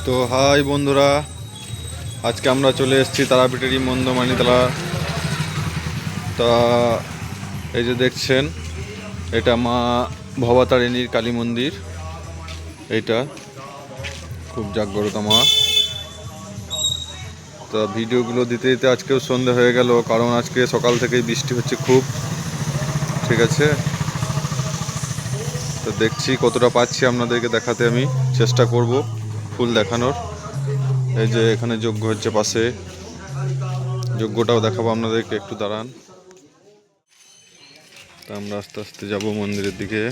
তো হাই বন্ধুরা, আজকে আমরা চলে এসেছি তারাপীঠেরই মন্দমাণিতলা। তা এই যে দেখছেন, এটা মা ভবতারিণীর কালী মন্দির। এইটা খুব জাগ্রত মা। তা ভিডিওগুলো দিতে দিতে আজকেও সন্ধে হয়ে গেল, কারণ আজকে সকাল থেকেই বৃষ্টি হচ্ছে খুব। ঠিক আছে, তো দেখছি কতটা পাচ্ছি আপনাদেরকে দেখাতে, আমি চেষ্টা করব ফুল দেখানোর। এই যে এখানে যজ্ঞ হচ্ছে পাশে, যজ্ঞটাও দেখাবো আপনাদেরকে, একটু দাঁড়ান। তা আমরা আস্তে আস্তে যাব মন্দিরের দিকে।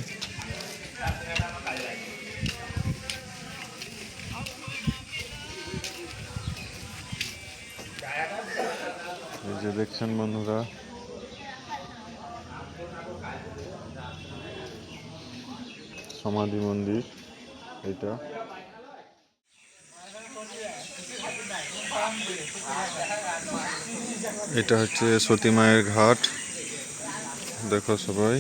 এই যে দেখছেন বন্ধুরা, সমাধি মন্দির এটা। এটা হচ্ছে সতী মায়ের ঘাট, দেখো সবাই।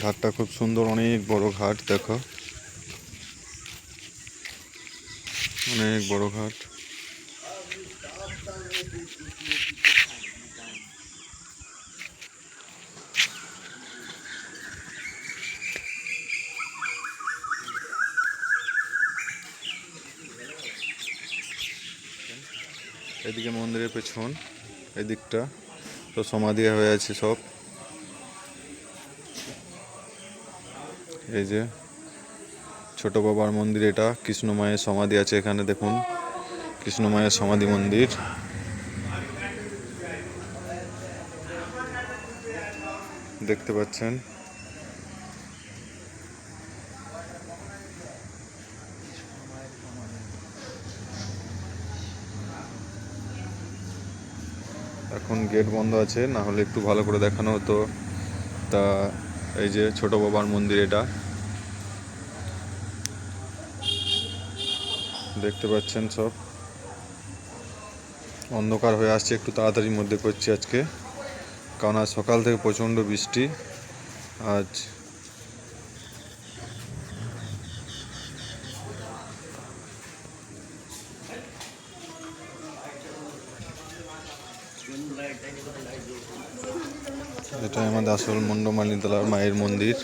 ঘাটটা খুব সুন্দর, অনেক বড় ঘাট, দেখো অনেক বড় ঘাট। এদিকে মন্দিরের পেছন, এদিকটা তো সমাধি হয়ে আছে সব। এই যে ছোট বাবার মন্দির, এটা কৃষ্ণ মায়ের সমাধি আছে এখানে, দেখুন কৃষ্ণ মায়ের সমাধি মন্দির দেখতে পাচ্ছেন। এখন গেট বন্ধ আছে, না হলে একটু ভালো করে দেখানো হতো। তা এই যে ছোট বাবার মন্দির, এটা দেখতে পাচ্ছেন। সব অন্ধকার হয়ে আসছে, একটু তাড়াতাড়ির মধ্যে করছি আজকে, কারণ আজ সকাল থেকে প্রচণ্ড বৃষ্টি। আজ এটা আমাদের আসল মন্ডমালিতলার মায়ের মন্দির।